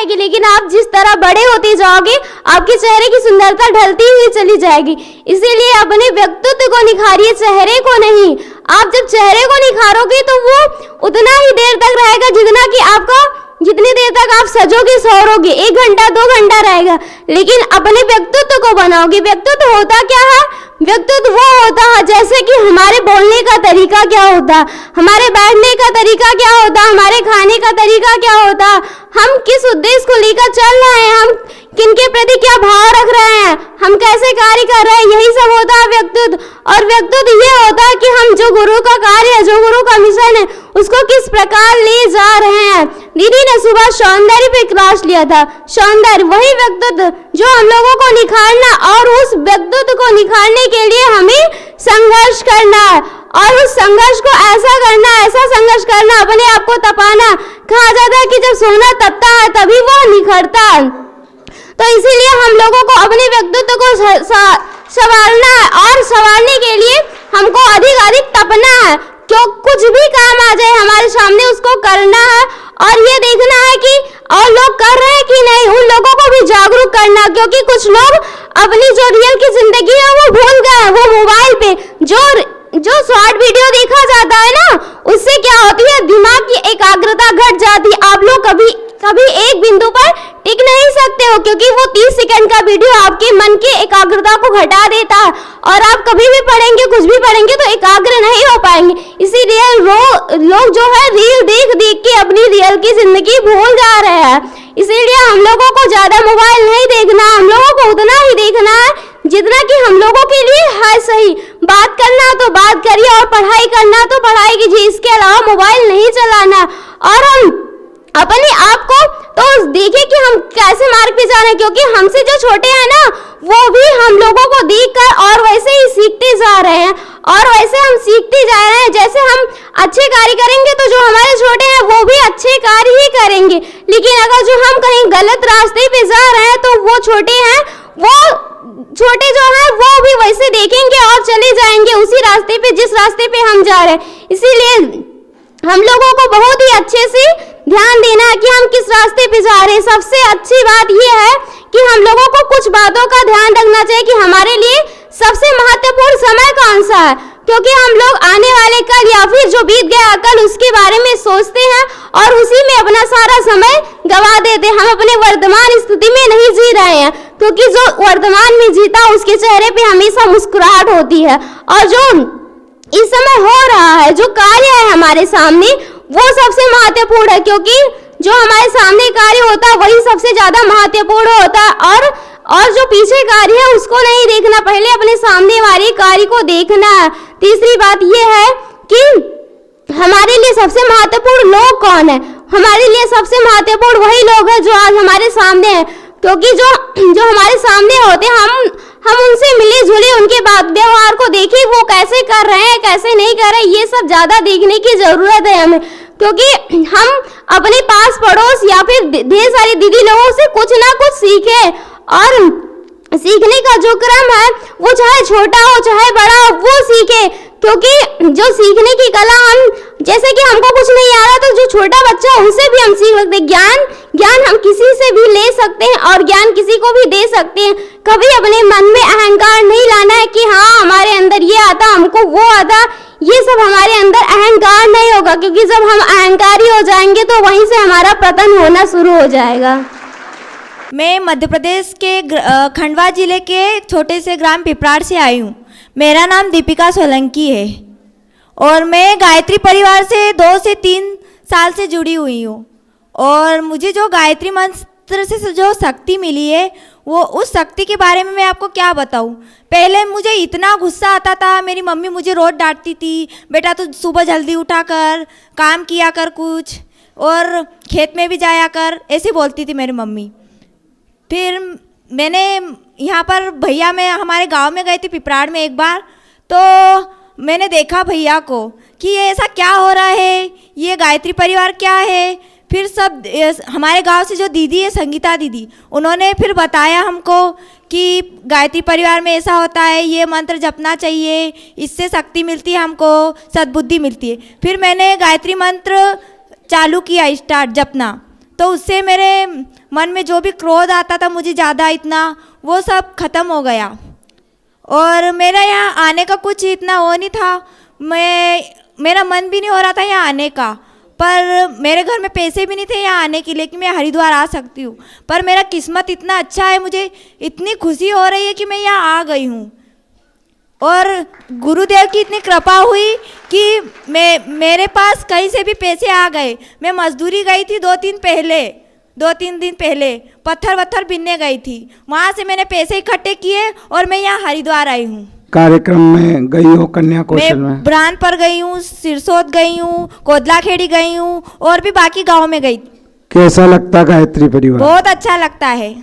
रहेगी, लेकिन आप जिस तरह बड़े होते जाओगे आपके चेहरे की सुंदरता ढलती हुई चली जाएगी। इसीलिए अपने व्यक्तित्व को निखारिए, चेहरे को नहीं। आप जब चेहरे को निखारोगे तो वो उतना ही देर तक रहेगा जितना कि आपका, जितनी देर तक आप सजोगे सौरोगे, 1 घंटा 2 घंटा रहेगा। लेकिन अपने व्यक्तित्व को बनाओगे। व्यक्तित्व होता क्या है? व्यक्तित्व वो होता है जैसे कि हमारे बोलने का तरीका क्या होता है, हमारे बैठने का तरीका क्या होता है, हमारे खाने का तरीका क्या होता है, हम किस उद्देश्य को लेकर चल रहे हैं, हम किनके प्रति क्या भाव रख रहे हैं, हम कैसे कार्य कर रहे हैं, यही सब होता है व्यक्तित्व। और व्यक्तित्व ये होता है कि हम जो गुरु का कार्य है, जो गुरु का मिशन है, उसको किस प्रकार ले जा रहे हैं। दीदी ने सुबह सौंदर्य पे क्लास लिया था। सौंदर्य वही व्यक्तित्व जो हम लोगों को निखारना, और उस व्यक्तित्व को निखारने के लिए हमें संघर्ष करना है। और उस संघर्ष को ऐसा करना, ऐसा संघर्ष करना, अपने आप को तपाना। कहा जाता है कि जब सोना तपता है तभी वो निखरता है। तो इसीलिए हम लोगों को अपने व्यक्तित्व को संवारना है, और संवारने के लिए हमको अधिक तपना है। क्यों कुछ भी काम आ जाए हमारे सामने उसको करना है, और ये देखना है कि और लोग कर रहे हैं कि नहीं, उन लोगों को भी जागरूक करना। क्योंकि कुछ लोग अपनी जो रियल की जिंदगी है वो भूल गए। वो मोबाइल पे जो शॉर्ट वीडियो देखा जाता है ना, उससे क्या होती है, दिमाग की एकाग्रता घट जाती है। आप लोग कभी एक बिंदु पर टिक नहीं सकते हो, क्योंकि वो 30 सेकंड का वीडियो आपके मन की एकाग्रता को घटा देता है, और आप कभी भी पढ़ेंगे, कुछ भी पढ़ेंगे तो एकाग्र नहीं हो पाएंगे। इसीलिए लोग जो है रील देख के अपनी रियल की जिंदगी भूल जा रहे हैं। इसीलिए हम लोगों को ज्यादा मोबाइल नहीं देखना, हम लोगों को उतना ही देखना है जितना कि हम लोगों के लिए है सही। बात करना तो बात करिए, और पढ़ाई करना तो पढ़ाई कीजिए, इसके अलावा मोबाइल नहीं चलाना। और हम अपने आप को तो देखें कि हम कैसे मार्ग पे जा रहे हैं, क्योंकि हमसे जो छोटे हैं ना, वो भी हम लोगों को देखकर और वैसे ही सीखते जा रहे हैं, और वैसे हम सीखते जा रहे हैं। जैसे हम अच्छे कार्य करेंगे तो जो हमारे छोटे हैं वो भी अच्छे कार्य ही करेंगे। लेकिन अगर जो हम कहीं गलत रास्ते पे जा रहे हैं तो वो छोटे हैं, वो छोटे जो हैं वो भी वैसे देखेंगे और चले जाएंगे उसी रास्ते पे जिस रास्ते पे हम जा रहे हैं। इसीलिए हम लोगों को बहुत ही अच्छे से ध्यान देना है कि हम किस रास्ते पे जा रहे हैं। सबसे अच्छी बात यह है कि हम लोगों को कुछ बातों का ध्यान रखना चाहिए कि हमारे लिए सबसे महत्वपूर्ण समय कौन सा है, क्योंकि हम लोग आने वाले कल या फिर जो बीत गया कल उसके बारे में सोचते हैं और उसी में अपना सारा समय गवा देते हैं। हम अपने वर्तमान स्थिति में नहीं जी रहे हैं, क्योंकि जो वर्तमान में जीता उसके चेहरे पे हमेशा मुस्कुराहट होती है। और जो इस समय हो रहा है, जो कार्य है हमारे सामने, वो सबसे महत्वपूर्ण है, क्योंकि जो हमारे सामने कार्य होता है वही सबसे ज्यादा महत्वपूर्ण होता है। और जो पीछे कार्य है उसको नहीं देखना, पहले अपने सामने वाले कार्य को देखना है। तीसरी बात यह है कि हमारे लिए सबसे महत्वपूर्ण लोग कौन है। हमारे लिए सबसे महत्वपूर्ण वही लोग हैं जो आज हमारे सामने हैं, क्योंकि जो हमारे सामने होते हैं हम उनसे मिले जुले, उनके बात व्यवहार को देखें, वो कैसे कर रहे हैं कैसे नहीं कर रहे हैं, ये सब ज्यादा देखने की जरूरत है हमें। क्योंकि हम अपने पास पड़ोस या फिर ढेर सारी दीदी लोगों से कुछ ना कुछ सीखें, और सीखने का जो क्रम है वो चाहे छोटा हो चाहे बड़ा हो वो सीखे। क्योंकि जो सीखने की कला, हम जैसे कि हमको कुछ नहीं आ रहा तो जो छोटा बच्चा उनसे भी हम सीख सकते हैं। ज्ञान हम किसी से भी ले सकते हैं और ज्ञान किसी को भी दे सकते हैं। कभी अपने मन में अहंकार नहीं लाना है कि हाँ हमारे अंदर ये आता, हमको वो आता, ये सब हमारे अंदर अहंकार नहीं होगा, क्योंकि जब हम अहंकारी हो जाएंगे तो वहीं से हमारा पतन होना शुरू हो जाएगा। मैं मध्य प्रदेश के खंडवा जिले के छोटे से ग्राम पिपराड़ से आई हूँ। मेरा नाम दीपिका सोलंकी है और मैं गायत्री परिवार से 2 से 3 साल से जुड़ी हुई हूँ। और मुझे जो गायत्री मंत्र से जो शक्ति मिली है, वो उस शक्ति के बारे में मैं आपको क्या बताऊँ। पहले मुझे इतना गुस्सा आता था, मेरी मम्मी मुझे रोज डांटती थी, बेटा तू सुबह जल्दी उठा कर काम किया कर कुछ, और खेत में भी जाया कर, ऐसे बोलती थी मेरी मम्मी। फिर मैंने यहाँ पर भैया, मैं हमारे गांव में गई थी पिपराड़ में एक बार, तो मैंने देखा भैया को कि ये ऐसा क्या हो रहा है, ये गायत्री परिवार क्या है। फिर सब हमारे गांव से जो दीदी है संगीता दीदी, उन्होंने फिर बताया हमको कि गायत्री परिवार में ऐसा होता है, ये मंत्र जपना चाहिए, इससे शक्ति मिलती है, हमको सद्बुद्धि मिलती है। फिर मैंने गायत्री मंत्र चालू किया स्टार्ट जपना, तो उससे मेरे मन में जो भी क्रोध आता था मुझे ज़्यादा इतना, वो सब ख़त्म हो गया। और मेरा यहाँ आने का कुछ इतना वो नहीं था, मेरा मन भी नहीं हो रहा था यहाँ आने का, पर मेरे घर में पैसे भी नहीं थे यहाँ आने के लिए कि मैं हरिद्वार आ सकती हूँ। पर मेरा किस्मत इतना अच्छा है, मुझे इतनी खुशी हो रही है कि मैं यहाँ आ गई हूँ। और गुरुदेव की इतनी कृपा हुई कि मेरे पास कहीं से भी पैसे आ गए। मैं मजदूरी गई थी 2-3 दिन पहले पत्थर वत्थर बीनने गई थी, वहाँ से मैंने पैसे इकट्ठे किए और मैं यहाँ हरिद्वार आई हूँ। कार्यक्रम में गई हो कन्या कौशल में? मैं बुरहानपुर गई हूँ, सिरसोद गई हूँ, कोदलाखेड़ी गई हूँ और भी बाकी गांव में गई। कैसा लगता गायत्री परिवार? बहुत अच्छा लगता है।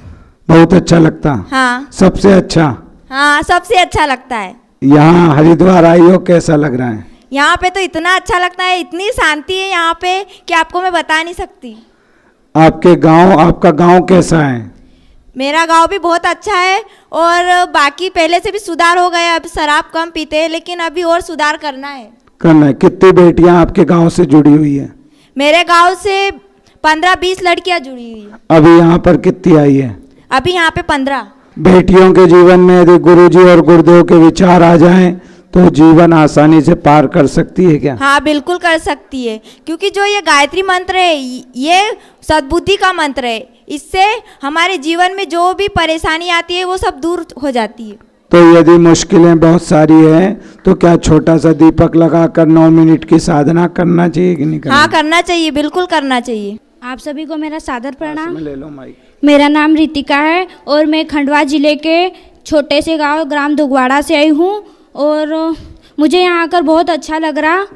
बहुत अच्छा लगता? हाँ। सबसे अच्छा? हाँ, सबसे अच्छा लगता है। यहाँ हरिद्वार आई हो, कैसा लग रहा है? यहाँ पे तो इतना अच्छा लगता है, इतनी शांति है यहाँ पे कि आपको मैं बता नहीं सकती। आपका गांव कैसा है? मेरा गांव भी बहुत अच्छा है और बाकी पहले से भी सुधार हो गया। अब शराब कम पीते हैं, लेकिन अभी और सुधार करना है। कितनी बेटियां आपके गांव से जुड़ी हुई है? मेरे गांव से 15-20 लड़कियां जुड़ी हुई है। अभी यहाँ पर कितनी आई है? अभी यहाँ पे 15। बेटियों के जीवन में यदि गुरुजी और गुरुदेव के विचार आ जाएं तो जीवन आसानी से पार कर सकती है क्या? हाँ, बिल्कुल कर सकती है, क्योंकि जो ये गायत्री मंत्र है ये सद्बुद्धि का मंत्र है। इससे हमारे जीवन में जो भी परेशानी आती है वो सब दूर हो जाती है। तो यदि मुश्किलें बहुत सारी हैं तो क्या छोटा सा दीपक लगाकर 9 मिनट की साधना करना चाहिए कि नहीं करना? हाँ, करना चाहिए, बिल्कुल करना चाहिए। आप सभी को मेरा सादर प्रणाम। ले लो माइक। मेरा नाम रितिका है और मैं खंडवा ज़िले के छोटे से गांव ग्राम दुगवाड़ा से आई हूँ और मुझे यहाँ आकर बहुत अच्छा लग रहा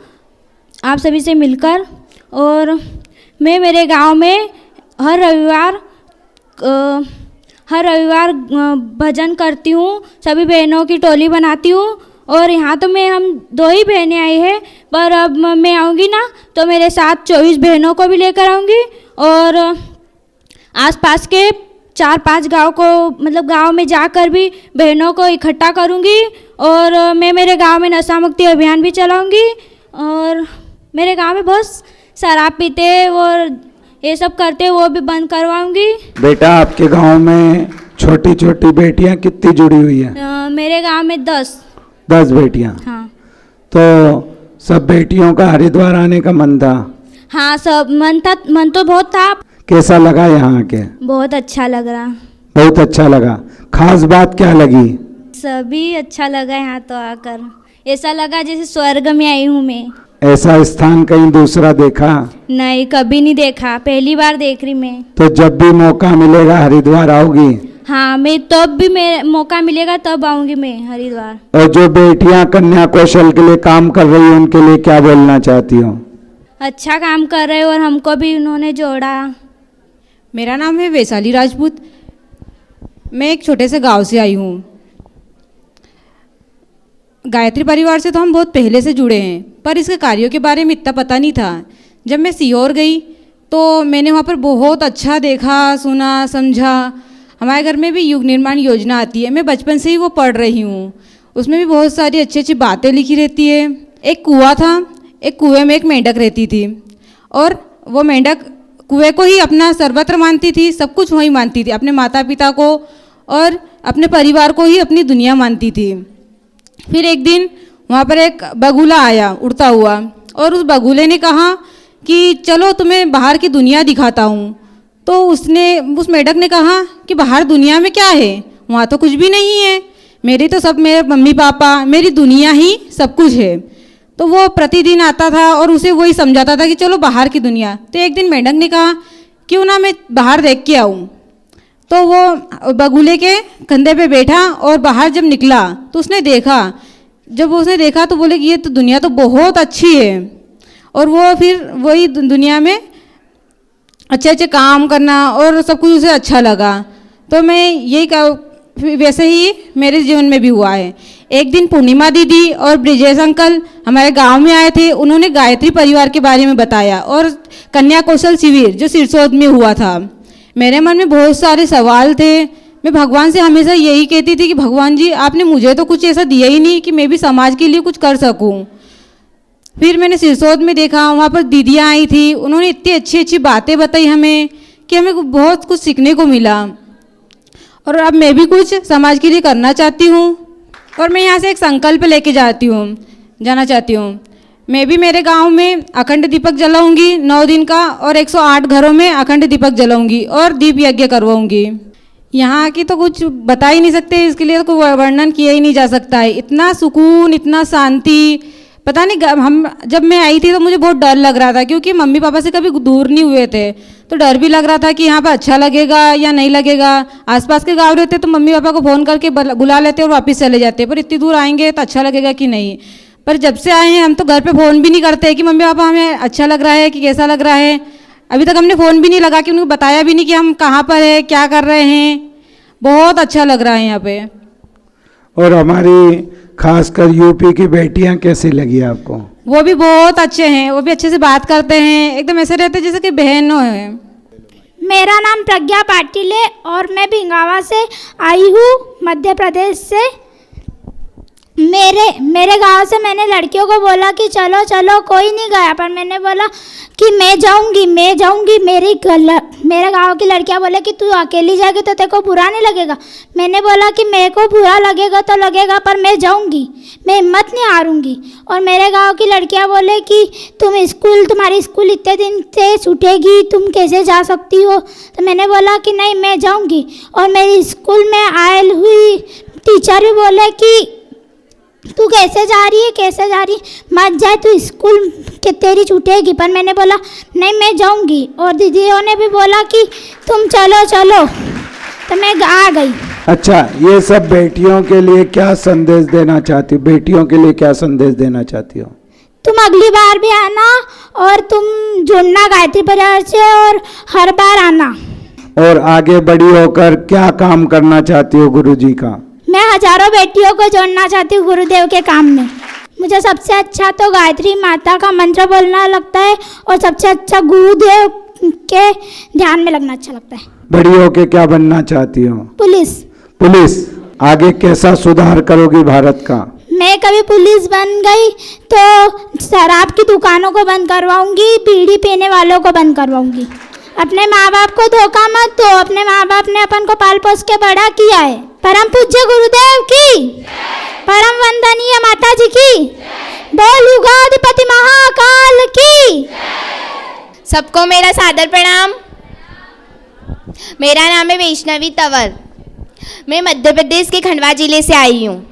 आप सभी से मिलकर। और मैं मेरे गांव में हर रविवार भजन करती हूँ, सभी बहनों की टोली बनाती हूँ। और यहाँ तो हम 2 ही बहनें आई हैं, पर अब मैं आऊँगी ना तो मेरे साथ 24 बहनों को भी लेकर आऊँगी और आसपास के 4-5 गांव को मतलब गांव में जाकर भी बहनों को इकट्ठा करूँगी। और मैं मेरे गांव में नशा मुक्ति अभियान भी चलाऊँगी। और मेरे गांव में बहुत शराब पीते और ये सब करते वो भी बंद करवाऊँगी। बेटा, आपके गांव में छोटी छोटी बेटियां कितनी जुड़ी हुई है? मेरे गांव में 10 बेटियां। हाँ। तो सब बेटियों का हरिद्वार आने का मन था? हाँ, सब मन तो बहुत था। कैसा लगा यहाँ आके? बहुत अच्छा लग रहा। बहुत अच्छा लगा। खास बात क्या लगी? सभी अच्छा लगा यहाँ तो आकर, ऐसा लगा जैसे स्वर्ग में आई हूँ मैं। ऐसा स्थान कहीं दूसरा देखा? नहीं, कभी नहीं देखा, पहली बार देख रही मैं। तो जब भी मौका मिलेगा हरिद्वार आओगी? हाँ, मैं तब भी मेरे मौका मिलेगा तब आऊँगी मैं हरिद्वार। और जो बेटियां कन्या कौशल के लिए काम कर रही हैं उनके लिए क्या बोलना चाहती हो? अच्छा काम कर रहे और हमको भी उन्होंने जोड़ा। मेरा नाम है वैशाली राजपूत। मैं एक छोटे से गांव से आई हूँ। गायत्री परिवार से तो हम बहुत पहले से जुड़े हैं, पर इसके कार्यों के बारे में इतना पता नहीं था। जब मैं सीहोर गई तो मैंने वहाँ पर बहुत अच्छा देखा, सुना, समझा। हमारे घर में भी युग निर्माण योजना आती है, मैं बचपन से ही वो पढ़ रही हूँ। उसमें भी बहुत सारी अच्छी अच्छी बातें लिखी रहती है। एक कुआं था, एक कुएं में एक मेंढक रहती थी और वो मेंढक कुएं को ही अपना सर्वत्र मानती थी, सब कुछ वही मानती थी, अपने माता पिता को और अपने परिवार को ही अपनी दुनिया मानती थी। फिर एक दिन वहाँ पर एक बगुला आया उड़ता हुआ और उस बगुले ने कहा कि चलो तुम्हें बाहर की दुनिया दिखाता हूँ। तो उस मेंढक ने कहा कि बाहर दुनिया में क्या है, वहाँ तो कुछ भी नहीं है, मेरे मम्मी पापा, मेरी दुनिया ही सब कुछ है। तो वो प्रतिदिन आता था और उसे वही समझाता था कि चलो बाहर की दुनिया। तो एक दिन मेंढक ने कहा क्यों ना मैं बाहर देख के आऊँ। तो वो बगुले के कंधे पे बैठा और बाहर जब निकला तो उसने देखा, जब उसने देखा तो बोले कि ये तो दुनिया तो बहुत अच्छी है। और वो फिर वही दुनिया में अच्छे अच्छे काम करना और सब कुछ उसे अच्छा लगा। तो मैं यही वैसे ही मेरे जीवन में भी हुआ है। एक दिन पूर्णिमा दीदी और ब्रिजेश अंकल हमारे गांव में आए थे, उन्होंने गायत्री परिवार के बारे में बताया और कन्या कौशल शिविर जो सिरसोद में हुआ था। मेरे मन में बहुत सारे सवाल थे। मैं भगवान से हमेशा यही कहती थी कि भगवान जी आपने मुझे तो कुछ ऐसा दिया ही नहीं कि मैं भी समाज के लिए कुछ कर सकूं। फिर मैंने सिरसोद में देखा, वहाँ पर दीदियाँ आई थी, उन्होंने इतनी अच्छी अच्छी बातें बताई हमें कि हमें बहुत कुछ सीखने को मिला। और अब मैं भी कुछ समाज के लिए करना चाहती हूँ और मैं यहाँ से एक संकल्प लेके जाना चाहती हूँ। मैं भी मेरे गांव में अखंड दीपक जलाऊंगी 9 दिन का और 108 घरों में अखंड दीपक जलाऊंगी और दीप यज्ञ करवाऊंगी। यहाँ की तो कुछ बता ही नहीं सकते, इसके लिए तो कोई वर्णन किया ही नहीं जा सकता है। इतना सुकून, इतना शांति, पता नहीं। हम जब मैं आई थी तो मुझे बहुत डर लग रहा था, क्योंकि मम्मी पापा से कभी दूर नहीं हुए थे, तो डर भी लग रहा था कि यहाँ पर अच्छा लगेगा या नहीं लगेगा। आसपास के गाँव रहते तो मम्मी पापा को फ़ोन करके बुला लेते और वापस चले जाते, पर इतनी दूर आएंगे तो अच्छा लगेगा कि नहीं। पर जब से आए हैं हम तो घर पे फ़ोन भी नहीं करते कि मम्मी पापा हमें अच्छा लग रहा है कि कैसा लग रहा है। अभी तक हमने फ़ोन भी नहीं लगा कि उनको बताया भी नहीं कि हम कहाँ पर है, क्या कर रहे हैं। बहुत अच्छा लग रहा है यहाँ पे। और हमारी खासकर यूपी की बेटियां कैसी लगी आपको? वो भी बहुत अच्छे हैं, वो भी अच्छे से बात करते हैं, एकदम ऐसे रहते जैसे कि बहनों हैं। मेरा नाम प्रज्ञा पाटिल है और मैं भिंगावा से आई हूँ, मध्य प्रदेश से। मेरे गांव से मैंने लड़कियों को बोला कि चलो चलो, कोई नहीं गया, पर मैंने बोला कि मैं जाऊंगी। मेरे गांव की लड़कियां बोले कि तू अकेली जाएगी तो तेरे को बुरा नहीं लगेगा। मैंने बोला कि मेरे को बुरा लगेगा तो लगेगा, पर मैं जाऊंगी, मैं हिम्मत नहीं हारूंगी। और मेरे गांव की लड़कियां बोले कि तुम्हारी स्कूल इतने दिन से छूटेगी, तुम कैसे जा सकती हो। तो मैंने बोला कि नहीं, मैं जाऊंगी। और मेरी स्कूल में आयल हुई टीचर भी बोले कि तू कैसे जा रही, मत जाए, तू स्कूल के तेरी छूटेगी। पर मैंने बोला नहीं, मैं जाऊंगी। और दीदियों ने भी बोला कि तुम चलो चलो, तो मैं आ गई। अच्छा, ये सब बेटियों के लिए क्या संदेश देना चाहती हो? बेटियों के लिए क्या संदेश देना चाहती हो? तुम अगली बार भी आना और तुम जुड़ना गायत्री परिवार से, और हर बार आना। और आगे बड़ी होकर क्या काम करना चाहती हो गुरुजी का? मैं हजारों बेटियों को जोड़ना चाहती हूँ गुरुदेव के काम में। मुझे सबसे अच्छा तो गायत्री माता का मंत्र बोलना लगता है, और सबसे अच्छा गुरुदेव के ध्यान में लगना अच्छा लगता है। बड़ी होके क्या बनना चाहती हो? पुलिस। आगे कैसा सुधार करोगी भारत का? मैं कभी पुलिस बन गई तो शराब की दुकानों को बंद करवाऊंगी, बीड़ी पीने वालों को बंद करवाऊंगी। अपने माँ बाप को धोखा मत दो, अपने माँ बाप ने अपन को पाल पोस के बड़ा किया है। परम पूज्य गुरुदेव की, परम वंदनीय माता जी की, बोल युगाधिपति महाकाल की। सबको मेरा सादर प्रणाम। मेरा नाम है वैष्णवी तंवर। मैं मध्य प्रदेश के खंडवा जिले से आई हूँ।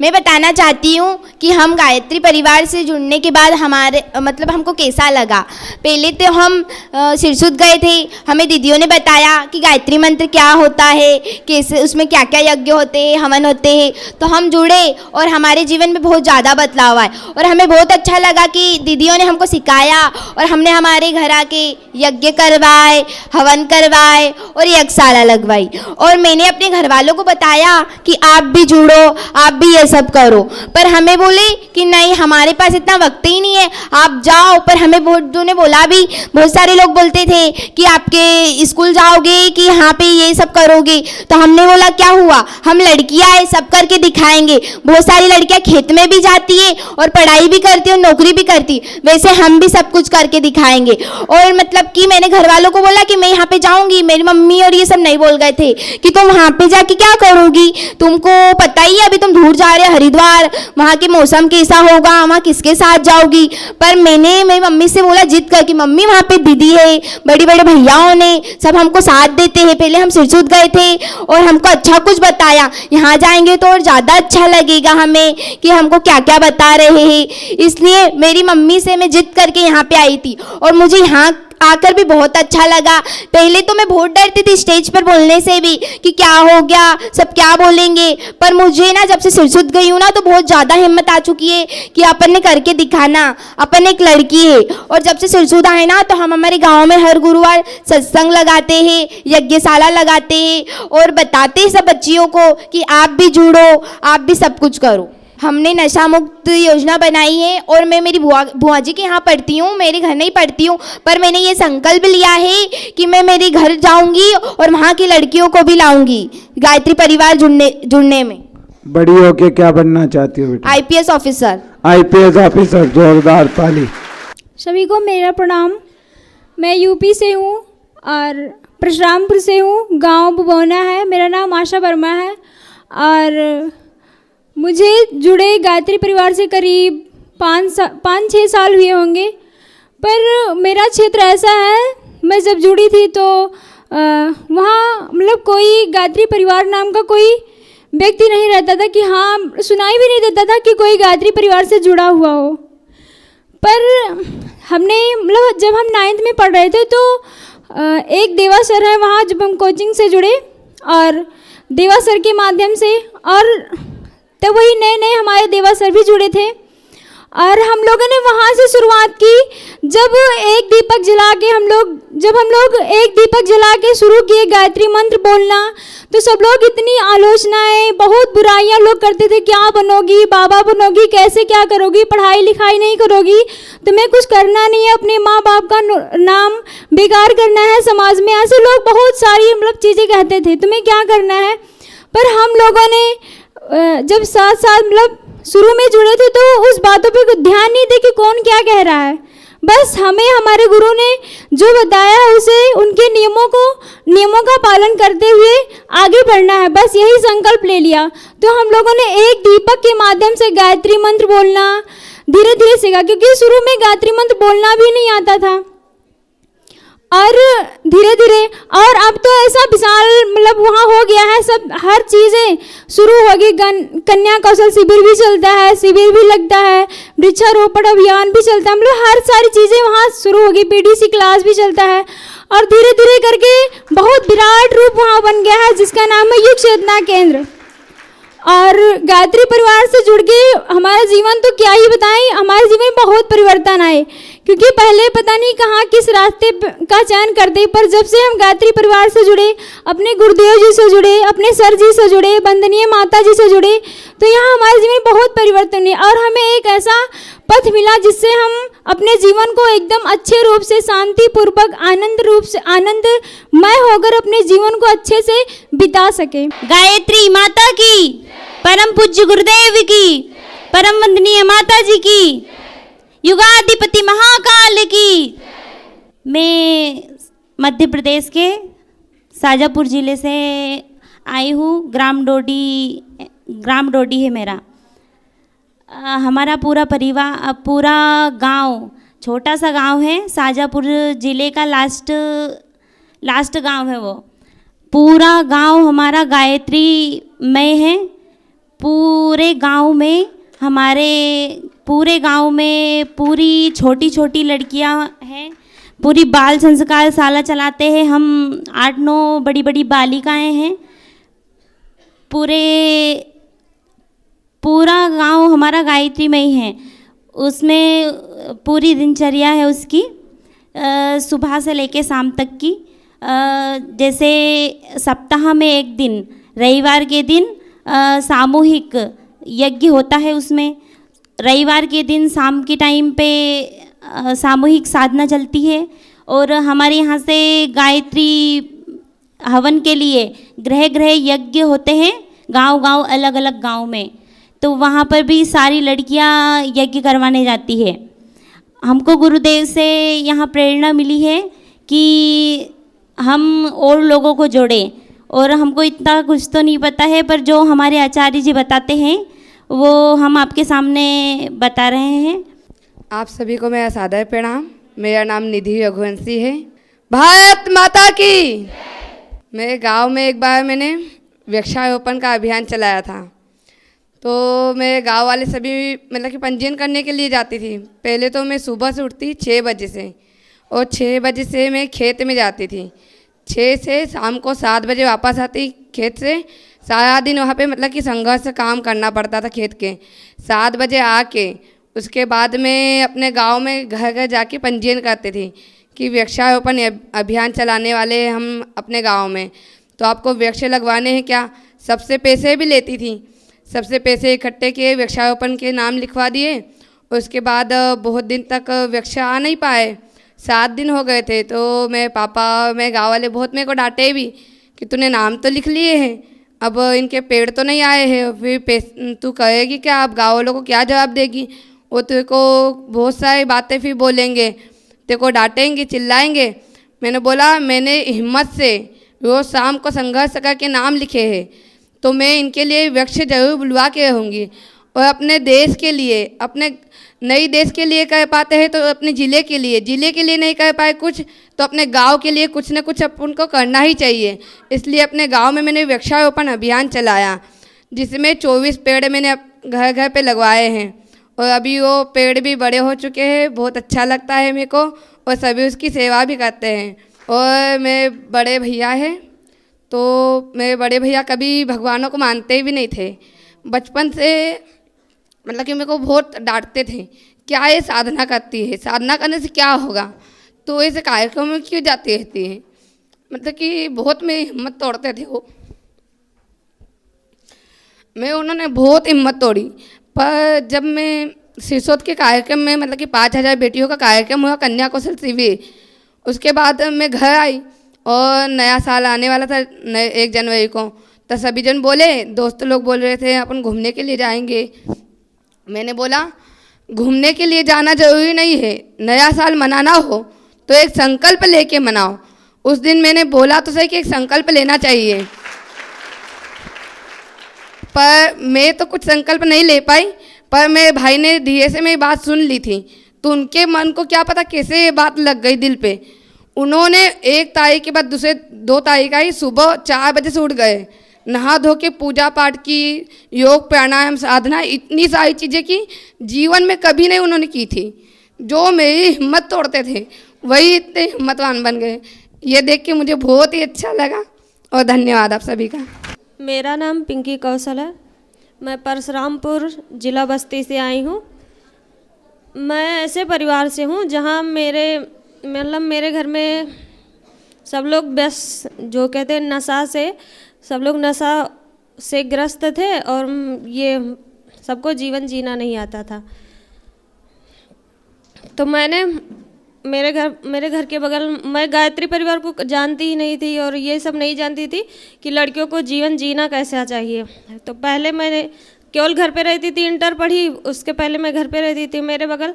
मैं बताना चाहती हूँ कि हम गायत्री परिवार से जुड़ने के बाद हमको कैसा लगा। पहले तो हम सिरसुद गए थे, हमें दीदियों ने बताया कि गायत्री मंत्र क्या होता है, कैसे उसमें क्या क्या यज्ञ होते हैं, हवन होते हैं। तो हम जुड़े और हमारे जीवन में बहुत ज़्यादा बदलाव आए, और हमें बहुत अच्छा लगा कि दीदियों ने हमको सिखाया और हमने हमारे घर आके यज्ञ करवाए, हवन करवाए और यज्ञशाला लगवाई। और मैंने अपने घर वालों को बताया कि आप भी जुड़ो, आप भी ये सब करो। पर हमें बोले कि नहीं, हमारे पास इतना वक्त ही नहीं है, आप जाओ। पर हमें बहुत ने बोला भी, बहुत सारे लोग बोलते थे कि आपके स्कूल जाओगे कि यहाँ पे ये सब करोगे। तो हमने बोला क्या हुआ, हम लड़कियां हैं, सब करके दिखाएंगे। बहुत सारी लड़कियां खेत में भी जाती है और पढ़ाई भी करती है और नौकरी भी करती, वैसे हम भी सब कुछ करके दिखाएंगे। और मतलब कि मैंने घर वालों को बोला कि मैं यहाँ पे जाऊंगी। मेरी मम्मी और ये सब नहीं बोल गए थे कि तुम वहाँ पे जाके क्या करोगी, तुमको पता ही है अभी तुम दूर जा रहे हरिद्वार, वहाँ के मौसम कैसा होगा, वहाँ किसके साथ जाओगी। पर मैंने मेरी मम्मी से बोला जिद कर कि मम्मी वहाँ पे दीदी है, बड़े बड़े भैयाओं ने सब हमको साथ देते हैं। पहले हम सिरसुद गए थे और हमको अच्छा कुछ बताया, यहाँ जाएंगे तो और ज़्यादा अच्छा लगेगा हमें कि हमको क्या क्या बता रहे हैं। इसलिए मेरी मम्मी से मैं जिद करके यहाँ पे आई थी और मुझे यहाँ आकर भी बहुत अच्छा लगा। पहले तो मैं बहुत डरती थी स्टेज पर बोलने से भी कि क्या हो गया, सब क्या बोलेंगे। पर मुझे ना जब से सिरसुद गई हूँ ना तो बहुत ज़्यादा हिम्मत आ चुकी है कि अपन ने करके दिखाना, अपन एक लड़की है। और जब से सिरसुद आए ना तो हम हमारे गांव में हर गुरुवार सत्संग लगाते हैं, यज्ञशाला लगाते हैं और बताते हैं सब बच्चियों को कि आप भी जुड़ो, आप भी सब कुछ करो। हमने नशा मुक्त योजना बनाई है और मैं मेरी बुआ जी के यहाँ पढ़ती हूँ, मेरे घर नहीं पढ़ती हूँ। पर मैंने ये संकल्प लिया है कि मैं मेरे घर जाऊँगी और वहाँ की लड़कियों को भी लाऊंगी गायत्री परिवार जुड़ने में। बड़ी होके क्या बनना चाहती हो बेटा? IPS officer. IPS ऑफिसर, जोरदार ताली। सभी को मेरा प्रणाम। मैं यूपी से हूँ और परशुरामपुर से हूँ। गांव बुबौना है। मेरा नाम आशा वर्मा है और मुझे जुड़े गायत्री परिवार से करीब 5-6 साल हुए होंगे। पर मेरा क्षेत्र ऐसा है, मैं जब जुड़ी थी तो वहाँ मतलब कोई गायत्री परिवार नाम का कोई व्यक्ति नहीं रहता था कि हाँ, सुनाई भी नहीं देता था कि कोई गायत्री परिवार से जुड़ा हुआ हो। पर हमने मतलब जब हम 9th में पढ़ रहे थे तो एक देवा सर है वहाँ, जब हम कोचिंग से जुड़े और देवा सर के माध्यम से, और तब वही नए नए हमारे देवा सर भी जुड़े थे और हम लोगों ने वहाँ से शुरुआत की। जब एक दीपक जला के शुरू किए गायत्री मंत्र बोलना, तो सब लोग इतनी आलोचनाएं, बहुत बुराइयां लोग करते थे। क्या बनोगी, बाबा बनोगी, कैसे क्या करोगी, पढ़ाई लिखाई नहीं करोगी, तुम्हें कुछ करना नहीं है, अपने माँ बाप का नाम बेकार करना है समाज में, ऐसे लोग बहुत सारी मतलब चीज़ें कहते थे, तुम्हें क्या करना है। पर हम लोगों ने जब साथ मतलब शुरू में जुड़े थे तो उस बातों पे ध्यान नहीं दे कि कौन क्या कह रहा है, बस हमें हमारे गुरु ने जो बताया उसे, उनके नियमों का पालन करते हुए आगे बढ़ना है, बस यही संकल्प ले लिया। तो हम लोगों ने एक दीपक के माध्यम से गायत्री मंत्र बोलना धीरे धीरे सीखा, क्योंकि शुरू में गायत्री मंत्र बोलना भी नहीं आता था और धीरे धीरे, और अब तो ऐसा विशाल मतलब वहाँ हो गया है, सब हर चीज़ें शुरू होगी। कन्या कौशल शिविर भी चलता है, शिविर भी लगता है, वृक्षारोपण अभियान भी चलता है, मतलब हर सारी चीज़ें वहाँ शुरू होगी, पीडीसी क्लास भी चलता है और धीरे धीरे करके बहुत विराट रूप वहाँ बन गया है जिसका नाम है युग चेतना केंद्र। और गायत्री परिवार से जुड़ के हमारा जीवन तो क्या ही बताएं, हमारे जीवन में बहुत परिवर्तन आए, क्योंकि पहले पता नहीं कहाँ किस रास्ते का चयन करते, पर जब से हम गायत्री परिवार से जुड़े, अपने गुरुदेव जी से जुड़े, अपने सर जी से जुड़े, वंदनीय माता जी से जुड़े, तो यहाँ हमारे जीवन में बहुत परिवर्तन है और हमें एक ऐसा पथ मिला जिससे हम अपने जीवन को एकदम अच्छे रूप से, शांतिपूर्वक, आनंदमय होकर अपने जीवन को अच्छे से बिता सके। गायत्री माता की, परम पूज्य गुरुदेव की, परम वंदनीय माता जी की, युगाधिपति महाकाल की। मैं मध्य प्रदेश के शाजापुर ज़िले से आई हूँ। ग्राम डोडी है मेरा। हमारा पूरा परिवार, पूरा गांव, छोटा सा गांव है, शाजापुर ज़िले का लास्ट गांव है वो। पूरा गांव हमारा गायत्री मय है। पूरे गांव में पूरी छोटी छोटी लड़कियां हैं, पूरी बाल संस्कार शाला चलाते हैं हम। 8-9 बड़ी बड़ी बालिकाएं हैं। पूरा गांव हमारा गायत्री में ही है। उसमें पूरी दिनचर्या है उसकी, सुबह से लेके शाम तक की। जैसे सप्ताह में एक दिन, रविवार के दिन सामूहिक यज्ञ होता है। उसमें रविवार के दिन शाम के टाइम पे सामूहिक साधना चलती है। और हमारे यहाँ से गायत्री हवन के लिए गृह यज्ञ होते हैं, गांव अलग अलग गांव में। तो वहाँ पर भी सारी लड़कियाँ यज्ञ करवाने जाती है। हमको गुरुदेव से यहाँ प्रेरणा मिली है कि हम और लोगों को जोड़ें। और हमको इतना कुछ तो नहीं पता है, पर जो हमारे आचार्य जी बताते हैं वो हम आपके सामने बता रहे हैं। आप सभी को मेरा सादर प्रणाम। मेरा नाम निधि रघुवंशी है। भारत माता की। मेरे गांव में एक बार मैंने वृक्षारोपण का अभियान चलाया था, तो मेरे गांव वाले सभी मतलब कि पंजीयन करने के लिए जाती थी। पहले तो मैं सुबह से उठती 6 बजे से, और 6 बजे से मैं खेत में जाती थी। 6 से शाम को 7 बजे वापस आती खेत से। सारा दिन वहाँ पे मतलब कि संघर्ष से काम करना पड़ता था खेत के। 7 बजे आके उसके बाद में अपने गांव में घर घर जाके पंजीयन करते थे कि वृक्षारोपण अभियान चलाने वाले हम अपने गांव में, तो आपको वृक्ष लगवाने हैं क्या। सबसे पैसे भी लेती थी। सबसे पैसे इकट्ठे किए, वृक्षारोपण के नाम लिखवा दिए। उसके बाद बहुत दिन तक वृक्ष आ नहीं पाए। 7 दिन हो गए थे। तो मेरे पापा, मेरे गाँव वाले बहुत मेरे को डांटे भी कि तूने नाम तो लिख लिए हैं, अब इनके पेड़ तो नहीं आए हैं, फिर तू कहेगी क्या, अब गाँव वालों को क्या जवाब देगी। वो तेरे को बहुत सारी बातें फिर बोलेंगे। तेरे को डांटेंगे चिल्लाएंगे। मैंने बोला मैंने हिम्मत से रोज़ शाम को संघर्ष करके नाम लिखे हैं, तो मैं इनके लिए वृक्ष जरूर बुलवा के रहूँगी। और अपने देश के लिए, अपने नई देश के लिए कर पाते हैं तो अपने ज़िले के लिए नहीं कर पाए कुछ तो अपने गांव के लिए कुछ न कुछ अपन को करना ही चाहिए। इसलिए अपने गांव में मैंने वृक्षारोपण अभियान चलाया, जिसमें 24 पेड़ मैंने घर घर पे लगवाए हैं और अभी वो पेड़ भी बड़े हो चुके हैं। बहुत अच्छा लगता है मेरे को और सभी उसकी सेवा भी करते हैं। और मेरे बड़े भैया हैं, तो मेरे बड़े भैया कभी भगवानों को मानते भी नहीं थे। बचपन से मतलब कि मेरे को बहुत डांटते थे, क्या ये साधना करती है, साधना करने से क्या होगा, तो ऐसे कार्यक्रम में क्यों जाती रहती है। मतलब कि बहुत मेरी हिम्मत तोड़ते थे वो। उन्होंने बहुत हिम्मत तोड़ी। पर जब मैं सिसोद के कार्यक्रम में मतलब कि 5000 बेटियों का कार्यक्रम हुआ, कन्या कौशल शिविर, उसके बाद मैं घर आई और नया साल आने वाला था 1 जनवरी को। तो सभी जन बोले, दोस्त लोग बोल रहे थे अपन घूमने के लिए जाएंगे। मैंने बोला घूमने के लिए जाना जरूरी नहीं है, नया साल मनाना हो तो एक संकल्प लेके मनाओ। उस दिन मैंने बोला तो सही कि एक संकल्प लेना चाहिए, पर मैं तो कुछ संकल्प नहीं ले पाई। पर मेरे भाई ने धीरे से मेरी बात सुन ली थी, तो उनके मन को क्या पता कैसे ये बात लग गई दिल पे। उन्होंने 1 तारीख के बाद दूसरे 2 तारीख आई, सुबह 4 बजे से उठ गए, नहा धो के पूजा पाठ की, योग प्राणायाम साधना, इतनी सारी चीज़ें की जीवन में कभी नहीं उन्होंने की थी। जो मेरी हिम्मत तोड़ते थे वही इतने हिम्मतवान बन गए। ये देख के मुझे बहुत ही अच्छा लगा और धन्यवाद आप सभी का। मेरा नाम पिंकी कौशल है, मैं परशुरामपुर ज़िला बस्ती से आई हूँ। मैं ऐसे परिवार से हूँ जहाँ मेरे घर में सब लोग बस जो कहते हैं नशा से, सब लोग नशा से ग्रस्त थे और ये सबको जीवन जीना नहीं आता था। तो मेरे घर के बगल, मैं गायत्री परिवार को जानती ही नहीं थी और ये सब नहीं जानती थी कि लड़कियों को जीवन जीना कैसा चाहिए। तो पहले मैंने केवल घर पे रहती थी, इंटर पढ़ी, उसके पहले मैं घर पे रहती थी। मेरे बगल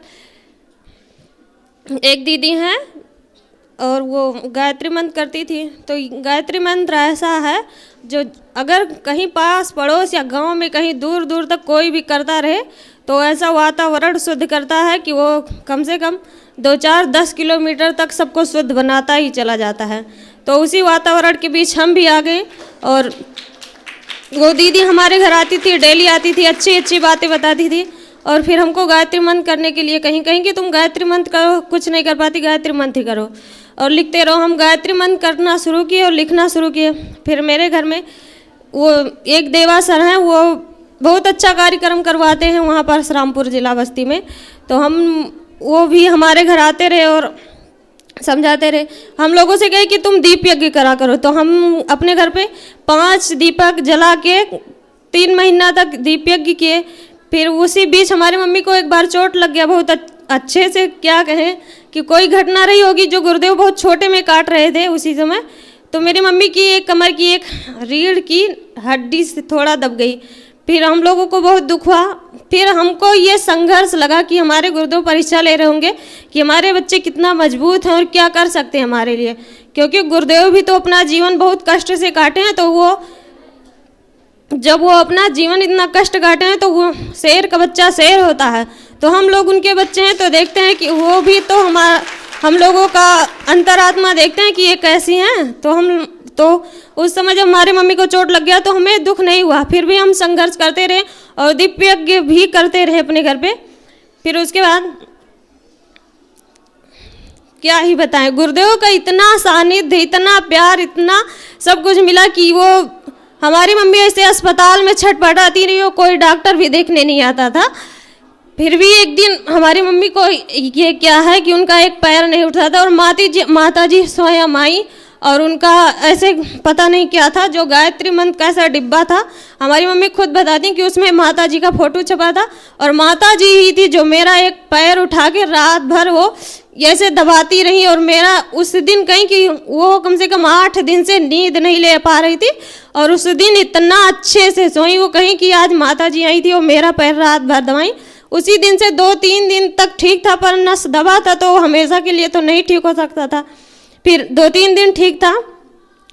एक दीदी हैं और वो गायत्री मंत्र करती थी। तो गायत्री मंत्र ऐसा है जो अगर कहीं पास पड़ोस या गांव में कहीं दूर दूर तक कोई भी करता रहे तो ऐसा वातावरण शुद्ध करता है कि वो कम से कम 2-4-10 किलोमीटर तक सबको शुद्ध बनाता ही चला जाता है। तो उसी वातावरण के बीच हम भी आ गए और वो दीदी हमारे घर आती थी, डेली आती थी, अच्छी अच्छी बातें बताती थी और फिर हमको गायत्री मंत्र करने के लिए कहीं कि तुम गायत्री मंत्र करो, कुछ नहीं कर पाती, गायत्री मंत्र ही करो और लिखते रहो। हम गायत्री मंत्र करना शुरू किए और लिखना शुरू किए। फिर मेरे घर में वो एक देवा सर हैं, वो बहुत अच्छा कार्यक्रम करवाते हैं वहाँ पर परशुरामपुर ज़िला बस्ती में। तो वो भी हमारे घर आते रहे और समझाते रहे। हम लोगों से कहे कि तुम दीप यज्ञ करा करो, तो हम अपने घर पे 5 दीपक जला के 3 महीना तक दीप यज्ञ किए। फिर उसी बीच हमारी मम्मी को एक बार चोट लग गया, बहुत अच्छे से क्या कहें कि कोई घटना रही होगी जो गुरुदेव बहुत छोटे में काट रहे थे उसी समय। तो मेरी मम्मी की एक कमर की एक रीढ़ की हड्डी से थोड़ा दब गई। फिर हम लोगों को बहुत दुख हुआ। फिर हमको ये संघर्ष लगा कि हमारे गुरुदेव परीक्षा ले रहे होंगे कि हमारे बच्चे कितना मजबूत हैं और क्या कर सकते हैं हमारे लिए, क्योंकि गुरुदेव भी तो अपना जीवन बहुत कष्ट से काटे हैं। तो वो जब वो अपना जीवन इतना कष्ट काटे हैं तो वो शेर का बच्चा शेर होता है। तो हम लोग उनके बच्चे हैं तो देखते हैं कि वो भी तो हम लोगों का अंतरात्मा देखते हैं कि ये कैसी हैं। तो उस समय जब हमारे मम्मी को चोट लग गया तो हमें दुख नहीं हुआ, फिर भी हम संघर्ष करते रहे और दीप यज्ञ भी करते रहे अपने घर पे। फिर उसके बाद क्या ही बताएं, गुरुदेव का इतना सानिध्य, इतना प्यार, इतना सब कुछ मिला कि वो हमारी मम्मी ऐसे अस्पताल में छटपटाती रही हो, कोई डॉक्टर भी देखने नहीं आता था। फिर भी एक दिन हमारी मम्मी को ये क्या है कि उनका एक पैर नहीं उठता था और माता जी स्वयं आई और उनका ऐसे पता नहीं क्या था, जो गायत्री मंत्र का ऐसा डिब्बा था, हमारी मम्मी खुद बताती कि उसमें माता जी का फोटो छपा था और माता जी ही थी जो मेरा एक पैर उठा के रात भर वो ऐसे दबाती रही। और मेरा उस दिन कहीं कि वो कम से कम 8 दिन से नींद नहीं ले पा रही थी और उस दिन इतना अच्छे से सोई। वो कहीं कि आज माता जी आई थी और मेरा पैर रात भर दबाई। उसी दिन से 2-3 दिन तक ठीक था, पर नस दबा था तो हमेशा के लिए तो नहीं ठीक हो सकता था। फिर 2-3 दिन ठीक था।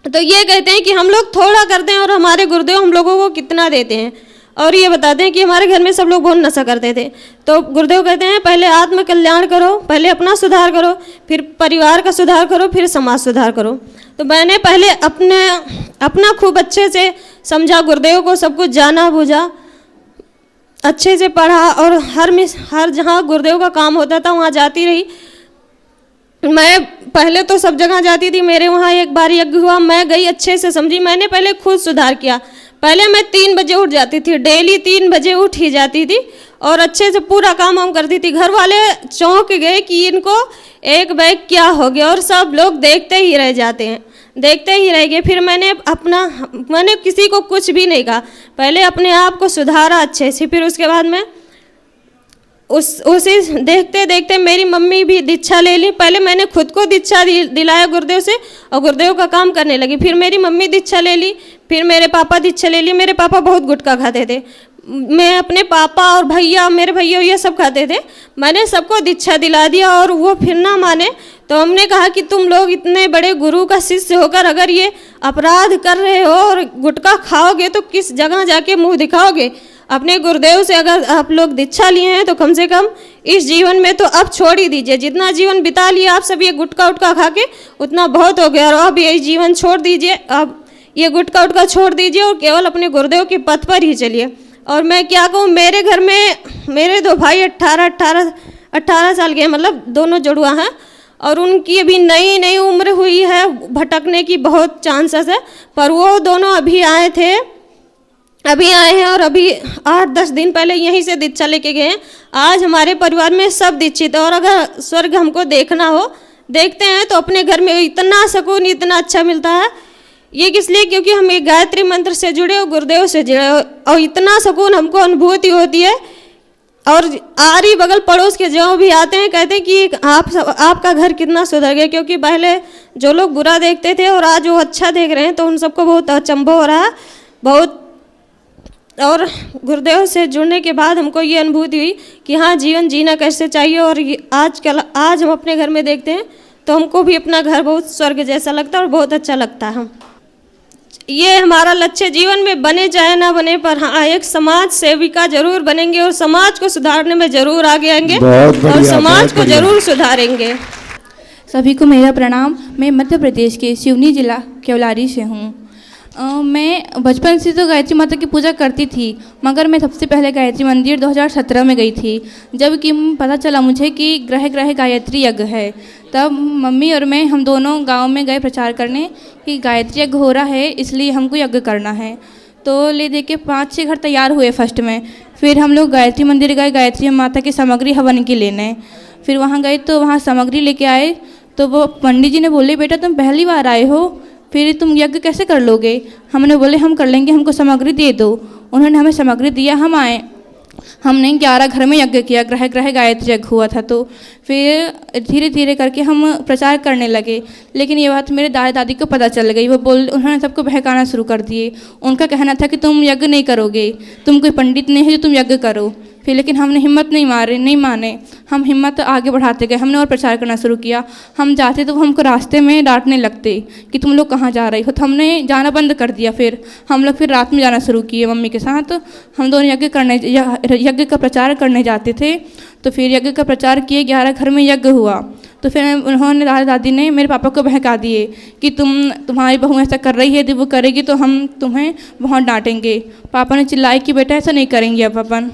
तो ये कहते हैं कि हम लोग थोड़ा करते हैं और हमारे गुरुदेव हम लोगों को कितना देते हैं। और ये बताते हैं कि हमारे घर में सब लोग बहुत नशा करते थे, तो गुरुदेव कहते हैं पहले आत्म कल्याण करो, पहले अपना सुधार करो, फिर परिवार का सुधार करो, फिर समाज सुधार करो। तो मैंने पहले अपना खूब अच्छे से समझा, गुरुदेव को सब कुछ जाना बूझा, अच्छे से पढ़ा और हर जहाँ गुरुदेव का काम होता था वहाँ जाती रही। मैं पहले तो सब जगह जाती थी, मेरे वहाँ एक बार यज्ञ हुआ, मैं गई, अच्छे से समझी। मैंने पहले खुद सुधार किया। पहले मैं 3 बजे उठ जाती थी, डेली 3 बजे उठ ही जाती थी और अच्छे से पूरा काम हम करती थी। घर वाले चौंक गए कि इनको एक बैग क्या हो गया, और सब लोग देखते ही रह जाते हैं, देखते ही रह गए। फिर मैंने किसी को कुछ भी नहीं कहा, पहले अपने आप को सुधारा अच्छे से। फिर उसके बाद में उसी देखते देखते मेरी मम्मी भी दीक्षा ले ली। पहले मैंने खुद को दीक्षा दिलाया गुरुदेव से और गुरुदेव का काम करने लगी। फिर मेरी मम्मी दीक्षा ले ली, फिर मेरे पापा दीक्षा ले ली। मेरे पापा बहुत गुटखा खाते थे, मैं अपने पापा और भैया, मेरे भैया ये सब खाते थे। मैंने सबको दीक्षा दिला दिया और वो फिर ना माने, तो हमने कहा कि तुम लोग इतने बड़े गुरु का शिष्य होकर अगर ये अपराध कर रहे हो और गुटखा खाओगे तो किस जगह जाके मुंह दिखाओगे। अपने गुरुदेव से अगर आप लोग दीक्षा लिए हैं तो कम से कम इस जीवन में तो अब छोड़ ही दीजिए। जितना जीवन बिता लिया आप सब ये गुटखा उटखा खा के, उतना बहुत हो गया, और अब ये जीवन छोड़ दीजिए, अब ये गुटखा उटखा छोड़ दीजिए और केवल अपने गुरुदेव के पथ पर ही चलिए। और मैं क्या कहूँ, मेरे घर में मेरे 2 भाई 18 साल के हैं, मतलब दोनों जुड़वा हैं, और उनकी अभी नई उम्र हुई है, भटकने की बहुत चांसेस है। पर वो दोनों अभी आए हैं और अभी 8-10 दिन पहले यहीं से दीक्षा लेके गए हैं। आज हमारे परिवार में सब दीक्षित है। और अगर स्वर्ग हमको देखना हो, देखते हैं तो अपने घर में इतना सुकून, इतना अच्छा मिलता है। ये किस लिए? क्योंकि हम एक गायत्री मंत्र से जुड़े और गुरुदेव से जुड़े, और इतना सुकून हमको अनुभूति होती है। और आरी बगल पड़ोस के जो भी आते हैं कहते हैं कि आपका घर कितना सुधर गया, क्योंकि पहले जो लोग बुरा देखते थे और आज वो अच्छा देख रहे हैं, तो उन सबको बहुत अचंभव हो रहा है बहुत। और गुरुदेव से जुड़ने के बाद हमको ये अनुभूति हुई कि हाँ, जीवन जीना कैसे चाहिए। और आज हम अपने घर में देखते हैं तो हमको भी अपना घर बहुत स्वर्ग जैसा लगता है और बहुत अच्छा लगता है। ये हमारा लक्ष्य जीवन में बने चाहे ना बने, पर हाँ, एक समाज सेविका जरूर बनेंगे और समाज को सुधारने में जरूर आगे आएंगे और समाज को जरूर सुधारेंगे। सभी को मेरा प्रणाम। मैं मध्य प्रदेश के सिवनी जिला केवलारी से हूँ। मैं बचपन से तो गायत्री माता की पूजा करती थी, मगर मैं सबसे पहले गायत्री मंदिर 2017 में गई थी, जब कि पता चला मुझे कि ग्रह ग्रह गायत्री यज्ञ है। तब मम्मी और मैं हम दोनों गांव में गए प्रचार करने कि गायत्री यज्ञ हो रहा है, इसलिए हमको यज्ञ करना है। तो ले दे के 5-6 घर तैयार हुए फर्स्ट में। फिर हम लोग गायत्री मंदिर गए गायत्री माता की सामग्री हवन की लेने। फिर वहाँ गए तो वहाँ सामग्री लेके आए, तो वो पंडित जी ने बोले, बेटा तुम पहली बार आए हो, फिर तुम यज्ञ कैसे कर लोगे? हमने बोले हम कर लेंगे, हमको सामग्री दे दो। उन्होंने हमें सामग्री दिया, हम आए। हमने 11 घर में यज्ञ किया, ग्रह ग्रह गायत्री यज्ञ हुआ था। तो फिर धीरे धीरे करके हम प्रचार करने लगे। लेकिन ये बात मेरे दादा दादी को पता चल गई। उन्होंने सबको बहकाना शुरू कर दिए। उनका कहना था कि तुम यज्ञ नहीं करोगे, तुम कोई पंडित नहीं है जो तुम यज्ञ करो। फिर लेकिन हमने हिम्मत नहीं माने, हम हिम्मत आगे बढ़ाते गए। हमने और प्रचार करना शुरू किया। हम जाते तो हमको रास्ते में डांटने लगते कि तुम लोग कहाँ जा रही हो, तो हमने जाना बंद कर दिया। फिर हम लोग फिर रात में जाना शुरू किए मम्मी के साथ। हम दोनों यज्ञ का प्रचार करने जाते थे। तो फिर यज्ञ का प्रचार किए, 11 घर में यज्ञ हुआ। तो फिर उन्होंने दादा दादी ने मेरे पापा को बहका दिए कि तुम्हारी बहू ऐसा कर रही है, यदि वो करेगी तो हम तुम्हें बहुत डांटेंगे। पापा ने चिल्लाए कि बेटा ऐसा नहीं करेंगे अब अपन।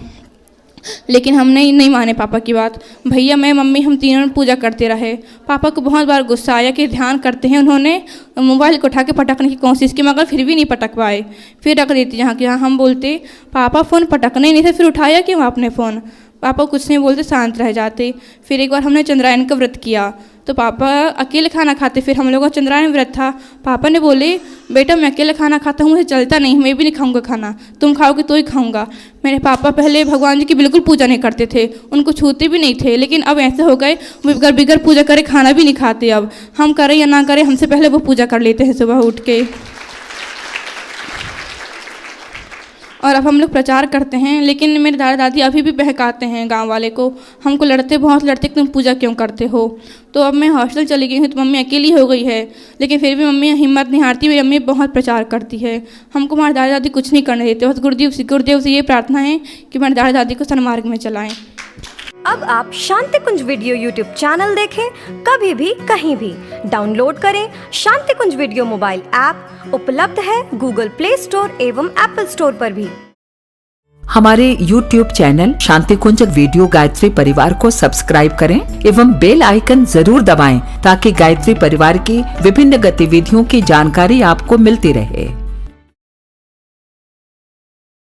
लेकिन हमने नहीं माने पापा की बात। भैया मैं मम्मी हम तीनों पूजा करते रहे। पापा को बहुत बार गुस्सा आया कि ध्यान करते हैं। उन्होंने मोबाइल को उठा के पटकने की कोशिश की, मगर फिर भी नहीं पटक पाए। फिर रख देती जहाँ कि हाँ, हम बोलते पापा फ़ोन पटकने नहीं थे, फिर उठाया क्यों आपने फ़ोन? पापा कुछ नहीं बोलते, शांत रह जाते। फिर एक बार हमने चंद्रायन का व्रत किया, तो पापा अकेले खाना खाते। फिर हम लोगों का चंद्रायन व्रत था। पापा ने बोले, बेटा मैं अकेले खाना खाता हूँ, मुझे चलता नहीं, मैं भी नहीं खाऊंगा खाना, तुम खाओगे तो ही खाऊंगा। मेरे पापा पहले भगवान जी की बिल्कुल पूजा नहीं करते थे, उनको छूते भी नहीं थे। लेकिन अब ऐसे हो गए, बिगर पूजा करे खाना भी नहीं खाते। अब हम करें या ना करें, हमसे पहले वो पूजा कर लेते हैं सुबह उठ के। और अब हम लोग प्रचार करते हैं। लेकिन मेरे दादा दादी अभी भी बहकाते हैं गांव वाले को, हमको बहुत लड़ते कि तुम पूजा क्यों करते हो। तो अब मैं हॉस्टल चली गई हूँ तो मम्मी अकेली हो गई है, लेकिन फिर भी मम्मी हिम्मत नहीं हारती, मेरी मम्मी बहुत प्रचार करती है। हमको हमारे दादा दादी कुछ नहीं करने देते, बस गुरुदेव से ये प्रार्थना है कि हमारे दादा दादी को सन्मार्ग में चलाएं। अब आप शांति कुंज वीडियो यूट्यूब चैनल देखें कभी भी कहीं भी। डाउनलोड करें शांति कुंज वीडियो मोबाइल ऐप, उपलब्ध है गूगल प्ले स्टोर एवं एप्पल स्टोर पर भी। हमारे YouTube चैनल शांति कुंज वीडियो गायत्री परिवार को सब्सक्राइब करें एवं बेल आइकन जरूर दबाएं ताकि गायत्री परिवार की विभिन्न गतिविधियों की जानकारी आपको मिलती रहे।